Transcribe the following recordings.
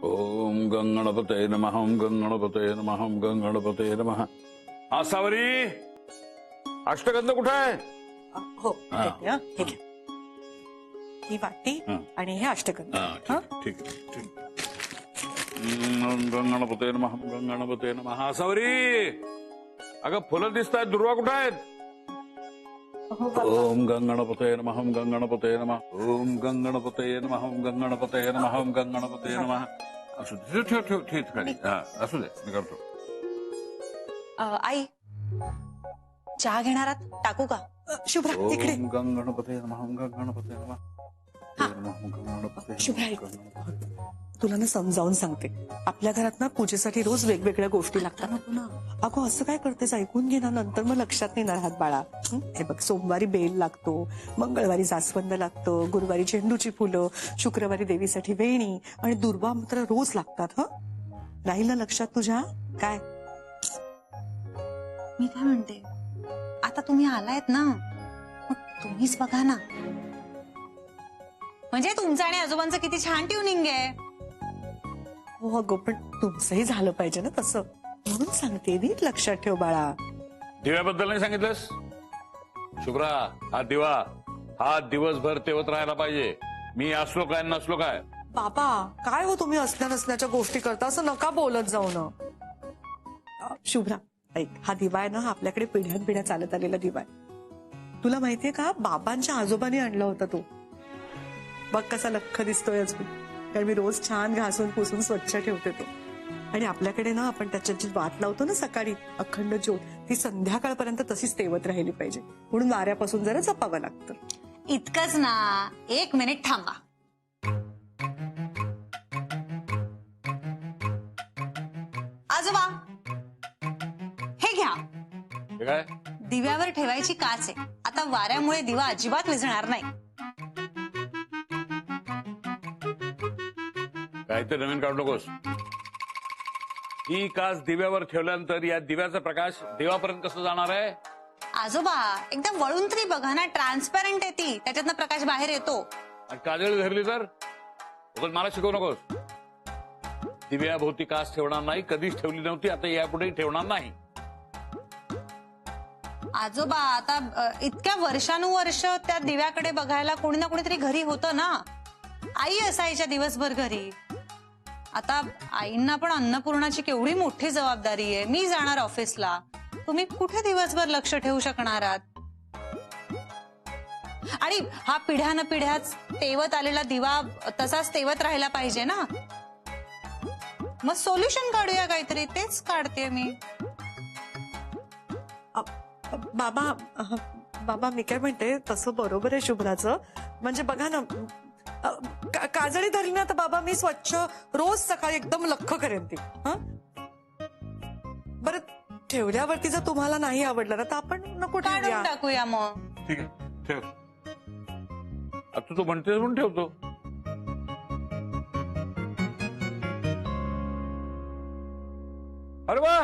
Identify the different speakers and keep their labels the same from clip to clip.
Speaker 1: ओम गंगणपते नमः, ओम गंगणपते नमः, ओम गंगणपते नमः. हा सावरी, अष्टगंध कुठे आहे?
Speaker 2: हो हे घ्या. ही वाटी आणि हे अष्टगंध.
Speaker 1: ठीक आहे. गंगणपते नमः, गंगणपते नमः. हा सावरी, अगं फुलं दिसत आहेत, दुर्वा कुठे आहेत? ओम गंगणपते नमः, ओम गंगणपते नमः, ओम गंगणपते नमः, ओम गंगणपते नमः, ओम गंगणपते नमः. असू दे, ठेव ठेव ठेव खाली. असू दे, मी करतो.
Speaker 3: आई चहा घेणारात टाकू का?
Speaker 2: शुभ्रा इकडे.
Speaker 1: ओम गंगणपते नमः, ओम गंगणपते नमः.
Speaker 2: शुभ्रा तुला ना समजावून सांगते, आपल्या घरात ना पूजेसाठी रोज वेगवेगळ्या गोष्टी लागतात ना. अगो असं काय करतेस, ऐकून घे ना, नंतर मग लक्षात नाही राहत बाळा. हे बघ, सोमवारी बेल लागतो, मंगळवारी जास्वंद लागतं, गुरुवारी झेंडूची फुलं, शुक्रवारी देवीसाठी वेणी आणि दुर्वा मात्र रोज लागतात. राहील ना लक्षात तुझ्या? काय
Speaker 3: मी काय म्हणते, आता तुम्ही आलायत ना, मग तुम्हीच बघा ना. म्हणजे तुमचं आणि आजोबांचं किती छान ट्युनिंग आहे.
Speaker 2: हो अगो, पण तुमचंही झालं पाहिजे ना तसं, म्हणून सांगते. नीट लक्षात ठेव बाळा.
Speaker 1: दिव्याबद्दल नाही सांगितलंस? शुभ्रा, हा दिवा हा दिवसभर तेवत राहायला पाहिजे. मी असलो काय नसलो काय.
Speaker 2: बाबा काय हो तुम्ही असल्या नसण्याच्या गोष्टी करता, असं नका बोलत जाऊ ना. शुभ्रा ऐक, हा दिवा आहे ना, हा आपल्याकडे पिढ्यानपिढ्या चालत आलेला दिवा आहे. तुला माहितीये का, बाबांच्या आजोबांनी आणला होता तो. बघ कसा लख्ख दिसतोय अजून, कारण मी रोज छान घासून पुसून स्वच्छ ठेवते तो. आणि आपल्याकडे ना आपण त्याच्यात जी वात लावतो ना सकाळी, अखंड ज्योत, ती संध्याकाळपर्यंत तशीच तेवत राहिली पाहिजे, म्हणून वाऱ्यापासून जरा जपावं लागतं.
Speaker 3: इतकंच ना, 1 मिनिट थांबा. आजोबा हे घ्या.
Speaker 1: हे काय?
Speaker 3: दिव्यावर ठेवायची काच आहे. आता वाऱ्यामुळे दिवा अजिबात विझणार नाही.
Speaker 1: काहीतरी नवीन काढू नकोस. ही काच दिव्यावर ठेवल्यानंतर या दिव्याचा प्रकाश देवापर्यंत कसं जाणार आहे?
Speaker 3: आजोबा एकदा वळून तरी बघा ना, ट्रान्सपरंट आहे ती, त्याच्यातनं प्रकाश बाहेर येतो.
Speaker 1: आणि काजळी धरली तर उगाच मला शिकवू नकोस. दिव्याभोवती काच ठेवणार नाही, कधीच ठेवली नव्हती, आता यापुढे ठेवणार नाही.
Speaker 3: आजोबा आता इतक्या वर्षानुवर्ष त्या दिव्याकडे बघायला कोणी ना कोणीतरी घरी होतं ना. आई असायच्या दिवसभर घरी. आता आईंना पण अन्नपूर्णाची केवढी मोठी जबाबदारी आहे. मी जाणार ऑफिसला, तुम्ही कुठे दिवसभर लक्ष ठेवू शकणार आहात? आणि हा पिढ्यान पिढ्याच तेवत आलेला दिवा तसाच तेवत राहिला पाहिजे ना. मग सोल्युशन काढूया काहीतरी, तेच काढते मी.
Speaker 2: बाबा मी काय म्हणते, तसं बरोबर आहे शुभ्राचं. म्हणजे बघा ना, काजळी धरली ना तर बाबा मी स्वच्छ रोज सकाळी एकदम लख्ख करेन ती. बरं ठेवल्यावरती जर तुम्हाला नाही आवडलं ना तर आपण नको
Speaker 3: काढून टाकूया मग.
Speaker 1: ठीक आहे, ठेव. आता तू म्हणतेस म्हणून ठेवतो. अरे वा,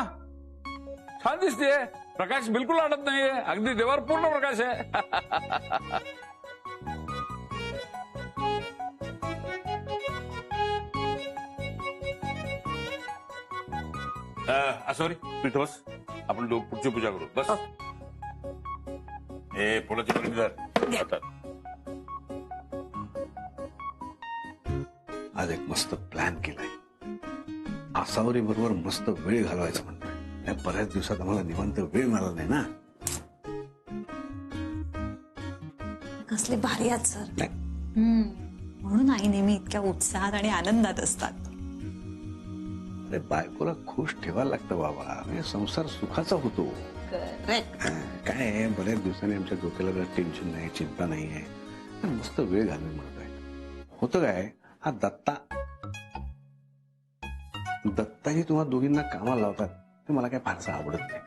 Speaker 1: छान दिसतेय. प्रकाश बिलकुल अडत नाहीये, अगदी देवावर पूर्ण प्रकाश आहे. सॉरी, तू बस, आपण पुढची पूजा करू. बस. हे फुलाची पाकळी धर.
Speaker 4: आज एक मस्त प्लॅन केलाय. आसावरी बरोबर मस्त वेळ घालवायचा म्हणतोय. बऱ्याच दिवसात आम्हाला निवांत वेळ मिळाला नाही ना.
Speaker 3: कसले भारी आहेत सर. म्हणून आई नेहमी इतक्या उत्साहात आणि आनंदात असतात.
Speaker 4: अरे बायकोला खुश ठेवायला लागतं बाबा, म्हणजे संसार सुखाचा होतो. काय आहे, बऱ्याच दिवसांनी आमच्या डोक्याला टेन्शन नाही, चिंता नाही आहे, मस्त वेळ घालून म्हणतोय. होतं काय, हा दत्ताही तुम्हाला दोघींना कामाला लावतात, ते मला काय फारसं आवडत नाही.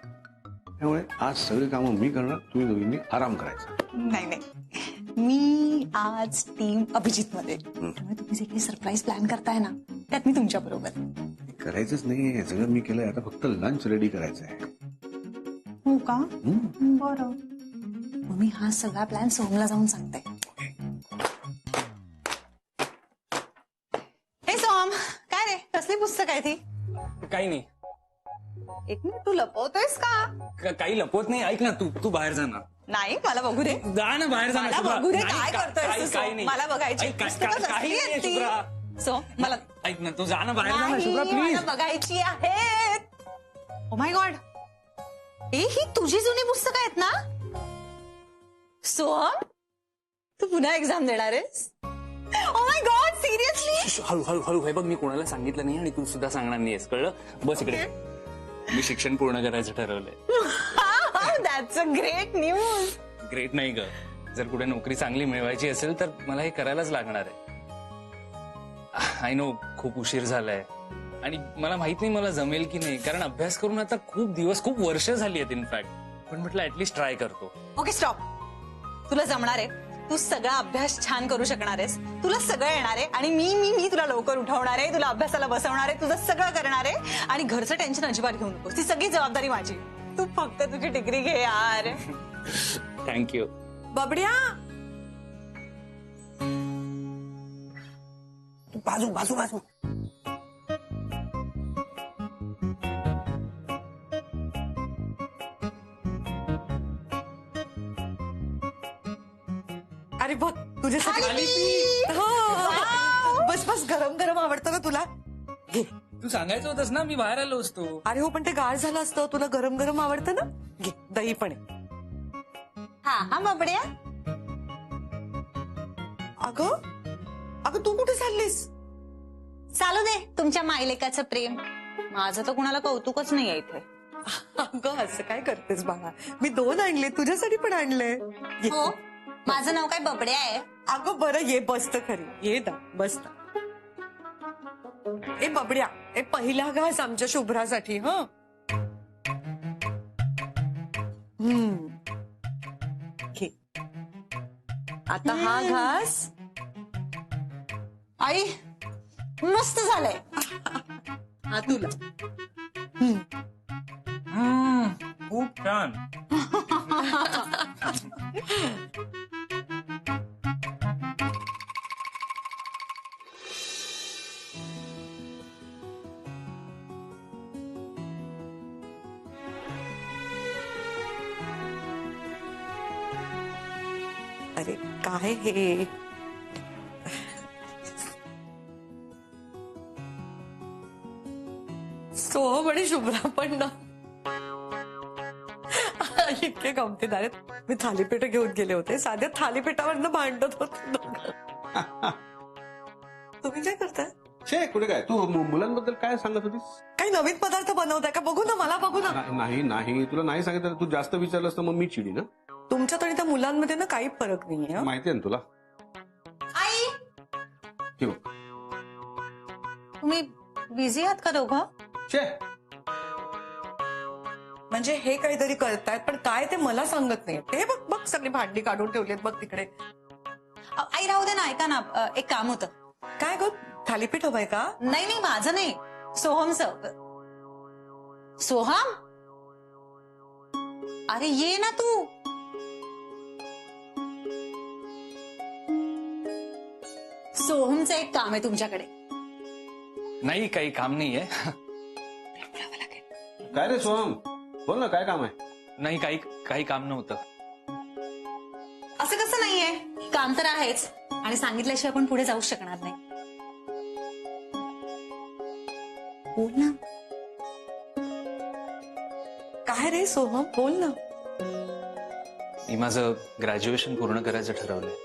Speaker 4: त्यामुळे आज सगळी कामं मी करणार, तुम्ही दोघींनी आराम करायचा.
Speaker 3: नाही, मी आज टीम अभिजित मध्ये, त्यामुळे तुम्ही जे काही सरप्राईज प्लॅन करताय ना, त्यात मी तुमच्या बरोबर.
Speaker 4: करायचंच नाहीये, सगळं मी केलंय. आता फक्त लंच रेडी करायचं आहे.
Speaker 3: हो का? बरं, मग मी हा सगळा प्लॅन सोमला जाऊन सांगते. हे सोम, काय रे कसली पुस्तक आहे ती?
Speaker 5: काही नाही.
Speaker 3: एक मिनिट, तू लपवतोयस का?
Speaker 5: काही लपवत नाही. ऐक ना, तू बाहेर जा ना.
Speaker 3: नाही, मला बघू दे.
Speaker 5: जा ना बाहेर, जा ना
Speaker 3: मला
Speaker 5: शुभ्रा.
Speaker 3: बघू दे,
Speaker 5: नाही,
Speaker 3: काय करतोयस तू?
Speaker 5: काही नाही.
Speaker 3: मला बघायची
Speaker 5: ऐक,
Speaker 3: पुस्तकं
Speaker 5: काही
Speaker 3: कसली
Speaker 5: नाही
Speaker 3: आहेत ती?
Speaker 5: शुभ्रा.
Speaker 3: सो मला
Speaker 5: ऐक ना, तू जा ना बाहेर, जा ना
Speaker 3: नाही,
Speaker 5: शुभ्रा प्लीज.
Speaker 3: मला बघायची आहेत. ओ माय गॉड, ही तुझी जुनी पुस्तकं आहेत ना? सोहम, तू पुन्हा एक्झाम देणार आहेस? Oh my God, seriously?
Speaker 5: हळू हळू हळू. हे बघ, मी कोणाला सांगितलं नाही आणि तू सुद्धा सांगणार नाहीयेस, कळलं? बस इकडे. मी शिक्षण पूर्ण करायचं ठरवलंय.
Speaker 3: That's a great news.
Speaker 5: Great नाही ग. जर कुठे नोकरी चांगली मिळवायची असेल तर मला हे करायलाच लागणार आहे. आय नो, खूप उशीर झालाय आणि मला माहित नाही मला जमेल की नाही, कारण अभ्यास करून आता खूप वर्ष झाली आहेत इनफॅक्ट. पण म्हटलं ऍटलीस्ट ट्राय करतो.
Speaker 3: Okay, stop. तुला जमणार आहे, तू सगळा अभ्यास छान करू शकणार आहेस, तुला सगळं येणार आहे आणि मी तुला लवकर उठवणार आहे, तुला अभ्यासाला बसवणार आहे, तुझं सगळं करणार आहे आणि घरचं टेन्शन अजिबात घेऊ नकोस. ती सगळी जबाबदारी माझी. तू फक्त तुझी डिग्री घे यार.
Speaker 5: थँक्यू.
Speaker 2: बबड्या,
Speaker 5: बाजू बाजू बाजू.
Speaker 2: अरे बघ तुझ्यासाठी हो. बस बस, गरम गरम आवडतं ना तुला? घे.
Speaker 5: तू सांगायचं होतंस ना, मी बाहेर आलो असतो.
Speaker 2: अरे हो, पण ते गार झालं असतं. तुला गरम गरम आवडतं ना? घे, दही पण आहे.
Speaker 3: हा बबड्या.
Speaker 2: अगं तू कुठे चाललीस?
Speaker 3: चालू दे तुमच्या मायलेकाचं प्रेम. माझं तर कुणाला कौतुकच नाहीये इथे.
Speaker 2: अगं असं काय करतेस बाळा? मी 2 आणले, तुझ्यासाठी पण आणले. ये.
Speaker 3: हो, माझं नाव काय बबड्या आहे?
Speaker 2: अगं बरं, ये बसत खरी. ये दा बसत. ए बबड्या, ए पहिला घास आमच्या शुभ्रासाठी. घे. आता हा घास.
Speaker 3: आई, मस्त झालंय.
Speaker 2: हा तुला.
Speaker 5: खूप छान.
Speaker 2: अरे काय हे? सोहम आणि शुभ्रा पण ना इतके गमतीदार आहेत. मी थालीपीठ घेऊन गेले होते. साध्या थालीपीठावरनं भांडत होते दोघं. तुम्ही काय करताय?
Speaker 4: छे, कुठे काय? तू मुलांबद्दल काय सांगत होतीस?
Speaker 2: काही नवीन पदार्थ बनवताय का? बघू ना, मला बघू ना.
Speaker 4: नाही, तुला नाही सांगितलं. तू जास्त विचारलंस तर मग मी चिडी ना.
Speaker 2: तुमच्यात आणि त्या मुलांमध्ये ना काही फरक नाहीये.
Speaker 4: माहिती आहे ना तुला.
Speaker 3: आई,
Speaker 4: ठेव.
Speaker 3: तुम्ही बिझी आहात का दोघं?
Speaker 4: छे,
Speaker 2: म्हणजे हे काहीतरी करतायत, पण काय ते मला सांगत नाही. ते बघ बघ, सगळी भांडी काढून ठेवलीत बघ तिकडे.
Speaker 3: आई राहू दे ना, ऐका ना, एक काम होतं.
Speaker 2: काय गो, थालीपीठ हवंय का?
Speaker 3: नाही, माझं नाही, सोहमचं. सोहम, अरे ये ना तू. सोहमचं एक काम आहे तुमच्याकडे.
Speaker 5: नाही, काही काम नाहीये.
Speaker 4: काय रे सोहम, बोल ना, काय काम आहे?
Speaker 5: नाही, काही काम नव्हतं.
Speaker 3: असं कसं नाहीये, काम तर आहेच आणि सांगितल्याशिवाय आपण पुढे जाऊ शकणार नाही. बोल ना.
Speaker 2: काय रे सोहम, बोल ना.
Speaker 5: मी माझं ग्रॅज्युएशन पूर्ण करायचं ठरवलंय.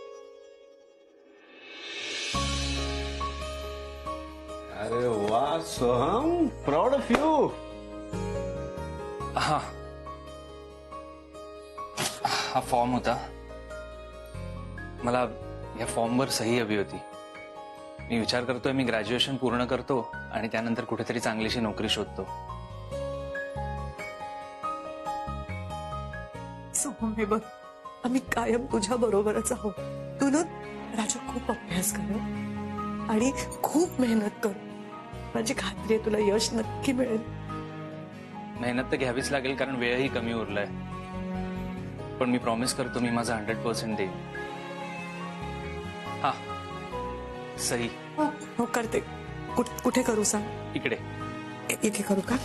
Speaker 4: अरे वा सोहम, प्राऊड ऑफ यू.
Speaker 5: हा फॉर्म होता. मला या फॉर्मवर सही हवी होती. मी विचार करतोय, मी ग्रॅज्युएशन पूर्ण करतो आणि त्यानंतर कुठेतरी चांगलीशी नोकरी शोधतो.
Speaker 2: सोहम, हे बघ, आम्ही कायम तुझ्या बरोबरच आहोत. तू ना राजा खूप अभ्यास कर आणि खूप मेहनत कर. माझी खात्री आहे तुला यश नक्की मिळेल.
Speaker 5: मेहनत तर घ्यावीच लागेल, कारण वेळही कमी उरलाय. पण मी प्रॉमिस करतो, मी माझा 100% देईन. हा, सही.
Speaker 2: हो करते. कुठे करू सांग?
Speaker 5: इकडे.
Speaker 2: इथे करू का?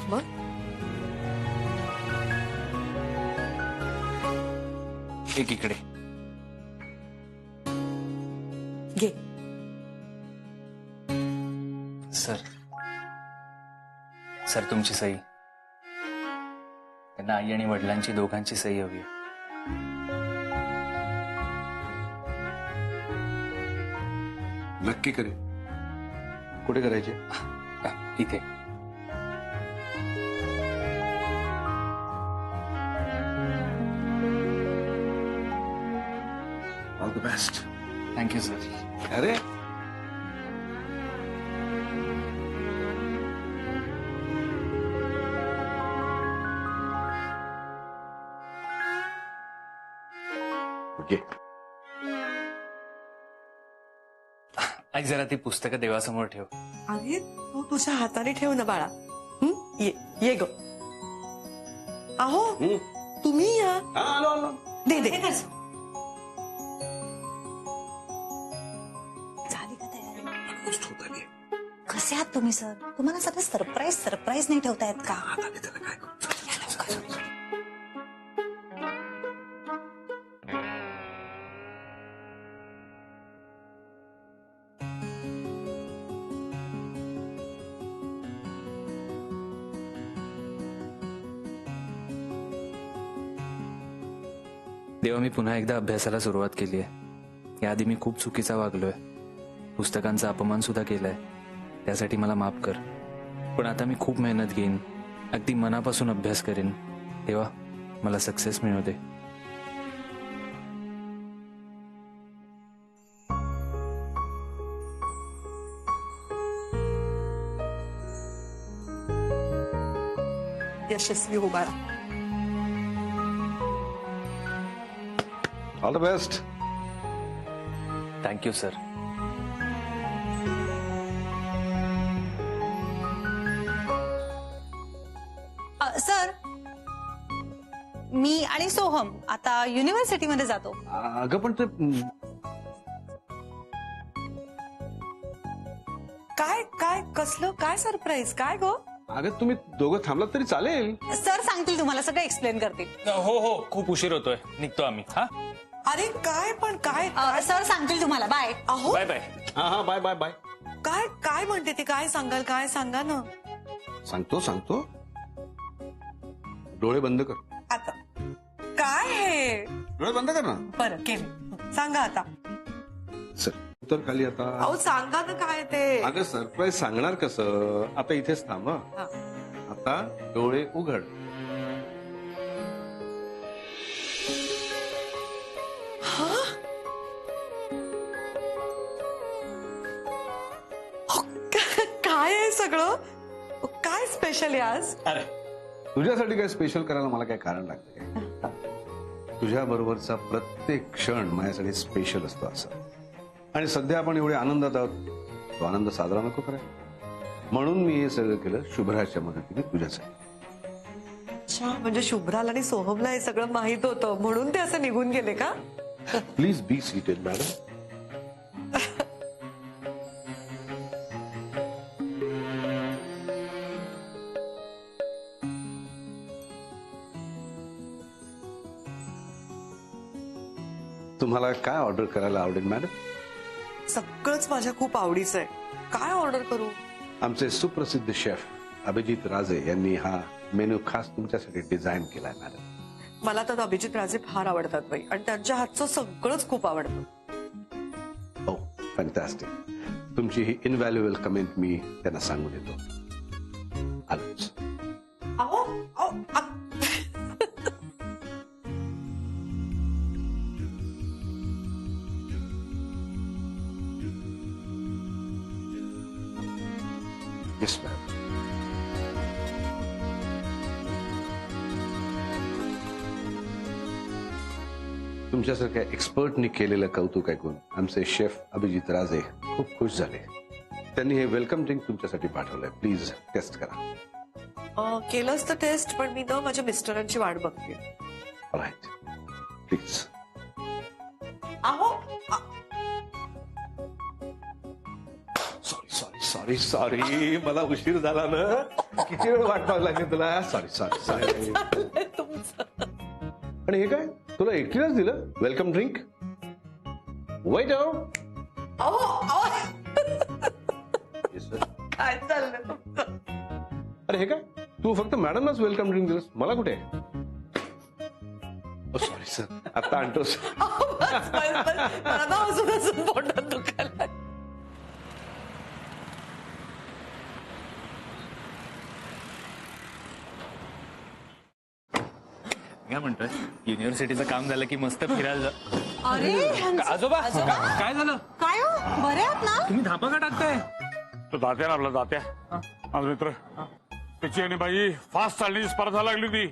Speaker 2: मग
Speaker 5: एक इकडे.
Speaker 2: घे.
Speaker 5: सर तुमची सही. त्यांना आई आणि वडिलांची दोघांची सही हवी आहे.
Speaker 4: नक्की करे. कुठे करायचे?
Speaker 5: इथे.
Speaker 4: All the best.
Speaker 5: Thank you sir.
Speaker 4: अरे ओके.
Speaker 5: आई जरा ती पुस्तकं देवासमोर ठेव.
Speaker 2: अरे तू तुझ्या हाताने ठेव ना बाळा. ये ये ग. अहो तुम्ही या.
Speaker 4: आलो आलो.
Speaker 2: दे दे.
Speaker 3: झाली का तयारी?
Speaker 4: गोष्ट होत आली.
Speaker 3: कसे आहात तुम्ही सर? तुम्हाला सगळं सरप्राईज नाही ठेवतायत का?
Speaker 4: आता मी त्याला काय करू?
Speaker 5: देवा, मी पुन्हा एकदा अभ्यासाला सुरुवात केली आहे. याआधी मी खूप चुकीचा वागलोय. पुस्तकांचा अपमान सुद्धा केलाय. त्यासाठी मला माफ कर. पण आता मी खूप मेहनत घेईन. अगदी मनापासून अभ्यास करेन. देवा, मला सक्सेस मिळू दे.
Speaker 2: यशस्वी हो बाळा.
Speaker 4: All the best.
Speaker 5: Thank you sir.
Speaker 3: Sir, मी आणि सोहम आता युनिव्हर्सिटीमध्ये जातो.
Speaker 4: अगं पण ते
Speaker 2: काय काय कसलं काय सरप्राईज काय गो?
Speaker 4: अगं तुम्ही दोघं थांबलात तरी चालेल.
Speaker 3: सर सांगतील तुम्हाला, सगळं एक्सप्लेन करतील.
Speaker 5: हो हो, खूप उशीर होतोय. निघतो आम्ही. हा,
Speaker 2: अरे काय पण काय
Speaker 3: सर सांगतील तुम्हाला. बाय.
Speaker 2: अहो
Speaker 5: बाय बाय.
Speaker 4: हा हा बाय बाय बाय.
Speaker 2: काय काय म्हणते ती? काय सांगाल? काय सांगा ना.
Speaker 4: सांगतो सांगतो. डोळे बंद कर.
Speaker 2: आता काय हे?
Speaker 4: डोळे बंद कर ना.
Speaker 2: बरं केले. सांगा आता.
Speaker 4: सर उत्तर खाली आता.
Speaker 2: अहो सांगा ना काय ते.
Speaker 4: अगं सरप्राईज सांगणार कसं? आता इथेच थांब. हं.
Speaker 2: हा.
Speaker 4: आता डोळे उघड.
Speaker 2: काय आहे सगळं? काय स्पेशल आहे आज?
Speaker 4: अरे तुझ्यासाठी काय स्पेशल करायला मला काय कारण लागतं? तुझ्या बरोबरचा प्रत्येक क्षण माझ्यासाठी स्पेशल असतो असं. आणि सध्या आपण एवढे आनंदात आहोत. तो आनंद साजरा नको करायला. म्हणून मी हे सगळं केलं शुभ्राच्या मदतीने तुझ्यासाठी.
Speaker 2: अच्छा, म्हणजे शुभ्राला आणि सोहमला हे सगळं माहित होतं म्हणून ते असं निघून गेले का?
Speaker 4: Please be seated madam. तुम्हाला काय ऑर्डर करायला आवडेल मॅडम?
Speaker 2: सगळंच माझ्या खूप आवडीचं आहे. काय ऑर्डर करू?
Speaker 4: आमचे सुप्रसिद्ध शेफ अभिजित राजे यांनी हा मेनू खास तुमच्यासाठी डिझाईन केलाय मॅडम.
Speaker 2: मला तर अभिजित राजे फार आवडतात बाई, आणि त्यांच्या हातचं सगळंच खूप आवडतं.
Speaker 4: हो फॅन्टॅस्टिक. तुमची ही इनव्हॅल्युएबल कमेंट मी त्यांना सांगून देतो. आलोच.
Speaker 2: अहो अहो,
Speaker 4: येस मॅम. तुमच्यासारख्या एक्सपर्टनी केलेलं कौतुक ऐकून आमचे शेफ अभिजित राजे खूप खुश झाले. त्यांनी हे वेलकम ड्रिंक तुमच्यासाठी पाठवलंय. प्लीज टेस्ट करा.
Speaker 2: केलं असतं टेस्ट, पण मी ना माझ्या मिस्टरांची वाट बघते.
Speaker 4: Right please.
Speaker 2: अहो
Speaker 4: सॉरी सॉरी सॉरी सॉरी मला उशीर झाला ना. किती वेळ वाट पाहावी लागली तुला. Sorry sorry sorry.
Speaker 2: तुमचं
Speaker 4: आणि हे काय तुला एकटीलाच दिलं वेलकम ड्रिंक. वेट
Speaker 2: अहो, अहो, काय चाललंय तुमचं?
Speaker 4: अरे हे काय तू फक्त मॅडमलाच वेलकम ड्रिंक दिलंस मला कुठे. सॉरी सर आता आणतोस.
Speaker 2: बस, बस, बस. मला ना अजून अजून पोटात दुखायला.
Speaker 5: काय म्हणतोय युनिव्हर्सिटीचं काम झालं की मस्त फिरायला जा.
Speaker 3: अरे
Speaker 5: आजोबा काय झालं
Speaker 3: काय हो बरे आहात ना?
Speaker 5: तुम्ही धापा का टाकताय.
Speaker 1: तो दात्या ना आपला दात्या माझा मित्र त्याची आणि बाई फास्ट चालण्याची स्पर्धा लागली होती.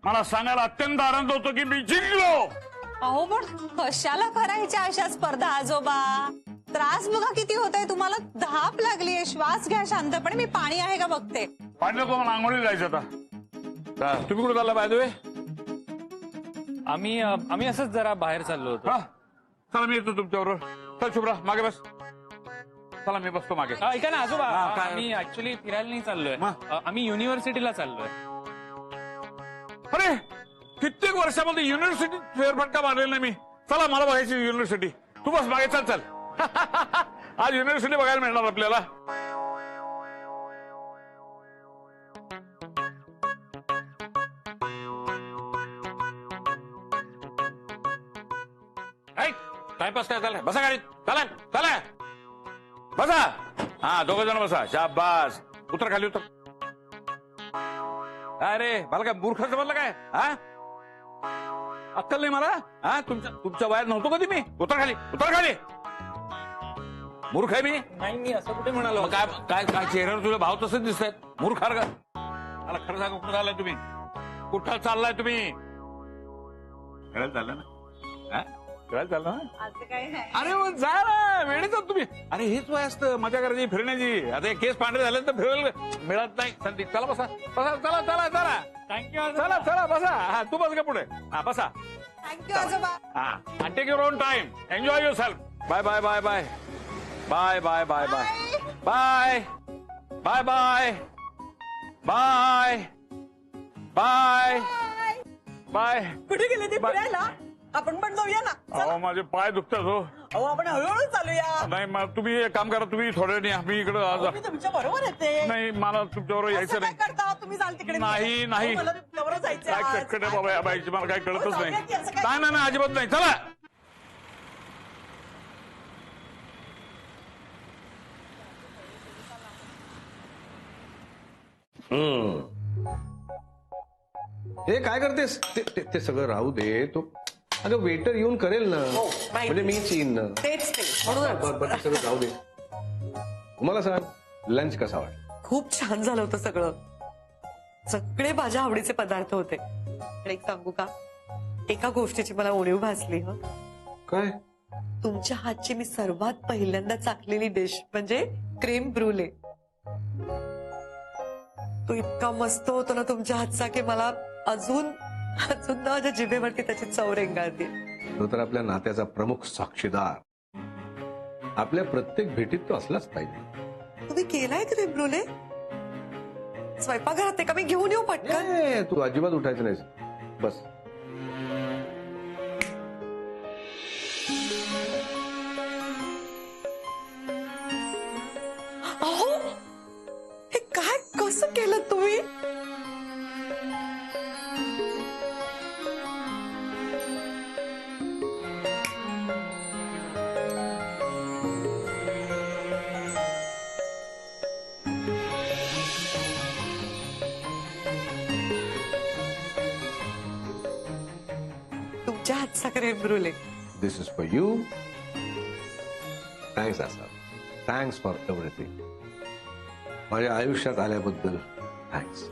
Speaker 1: मला सांगायला अत्यंत आनंद होतो की मी जिंकलो.
Speaker 3: अहो पण कशाला करायच्या अशा स्पर्धा आजोबा. त्रास बघा किती होत आहे तुम्हाला. धाप लागलीये. श्वास घ्या शांतपणे. मी पाणी आहे का बघते.
Speaker 1: पाहिलं तो मला आंघोळीला जायचं आता. तुम्ही कुठे चालला बाय
Speaker 5: आम्ही असंच जरा बाहेर चाललो होतो.
Speaker 1: हा चला मी येतो तुमच्याबरोबर. चल शुभ्रा मागे बस. चला मी बसतो मागे.
Speaker 5: ऐका ना आजोबा
Speaker 1: हा, काय?
Speaker 5: आम्ही ऍक्च्युली फिरायला नाही चाललोय.
Speaker 1: मग?
Speaker 5: आम्ही युनिव्हर्सिटीला चाललोय.
Speaker 1: अरे कित्येक वर्षामध्ये युनिव्हर्सिटी फेरफटका मारलेला नाही मी. चला मला बघायची युनिव्हर्सिटी. तू बस मागे चल चल. आज युनिव्हर्सिटी बघायला मिळणार आपल्याला. टाइमपास काय चाललाय. बसा गाडीत. चला चला बसा. हा दोघ जण बसा. शाबास. उतर खाली उतर. अरे मला काय मूर्ख समजलं काय. हा अक्कल नाही मला. हा तुमच्या वयात नव्हतो कधी मी. उतर खाली उतर खाली. मूर्ख आहे मी.
Speaker 5: नाही मी असं कुठे म्हणालो.
Speaker 1: मग काय काय काय चेहऱ्यावर तुझे भाव तसेच दिसत आहेत. मूर्ख का मला खरं सांगा कुठं चाललाय तुम्ही. कुठं चाललाय तुम्ही. खेळायला चाललं ना. हा खेळायला चाललं ना.
Speaker 3: असं काही नाही.
Speaker 1: अरे मग जा ना. वेळेच तुम्ही. अरे हेच वय असतं मजा करायची फिरण्याची. आता हे केस पांढरे झाले तर फिरायला मिळत नाही संधी. चला बसा बसा. चला चला चला.
Speaker 5: थँक्यू
Speaker 1: चला चला बसा. हा तू बस का पुढे. हा बसा.
Speaker 3: थँक्यू आजोबा.
Speaker 1: हा take your own time. Enjoy yourself. Bye bye bye bye bye bye bye bye bye bye bye bye bye bye.
Speaker 2: कुठे गेले ते फिरायला? आपण पण जाऊया ना.
Speaker 1: अहो माझे पाय दुखतात हो.
Speaker 2: अहो आपण हळूहळू चालूया.
Speaker 1: नाही तुम्ही एक काम करा. तुम्ही थोडे नाही मी इकडे आज.
Speaker 2: मी तुमच्या बरोबर येते.
Speaker 1: नाही मला तुमच्याबरोबर यायचं
Speaker 2: असं काय
Speaker 1: नाही.
Speaker 2: करता तुम्ही? जाल तिकडे.
Speaker 1: नाही, नाही.
Speaker 2: अहो, मला तुमच्याबरोबर जायचं
Speaker 1: काय
Speaker 2: आज.
Speaker 1: चटकट आहे बाबा या बाईची. मला काय कळतच नाही.
Speaker 2: जाऊया की असं काय?
Speaker 1: नाही नाही अजिबात नाही. चला.
Speaker 4: हे काय करतेस. ते सगळं राहू दे. तो अगं वेटर येऊन करेल ना.
Speaker 2: माहिती.
Speaker 4: म्हणजे मीच येईन ना.
Speaker 2: तेच ते म्हणूनच.
Speaker 4: बरं ते सगळं राहू दे. तुम्हाला सांग लंच कसा वाटला.
Speaker 2: खूप छान झालं होतं सगळं. सगळे माझ्या आवडीचे पदार्थ होते. आणि एक सांगू का, एका गोष्टीची मला उणीव भासली. हं,
Speaker 4: काय
Speaker 2: तुमच्या हातची मी सर्वात पहिल्यांदा चाकलेली डिश म्हणजे क्रीम ब्रुले. तो इतका मस्त होतो ना तुमच्या हातचा की मला अजून अजून ना माझ्या जिभेवरती त्याची चव रेंगाळते.
Speaker 4: तो तर आपल्या नात्याचा प्रमुख साक्षीदार. आपल्या प्रत्येक भेटीत तो असलाच पाहिजे.
Speaker 2: तुम्ही केलाय क्रीम ब्रुले? स्वयंपाकघरात आहे का? मी घेऊन येऊ पटकन?
Speaker 4: ए, तू अजिबात उठायचं नाही. बस.
Speaker 2: अहो हे काय कसं केलं तुम्ही? तुमच्या हातचा creme brulee.
Speaker 4: This is for you. Thanks Asa. Thanks for everything. माझ्या आयुष्यात आल्याबद्दल थँक्स.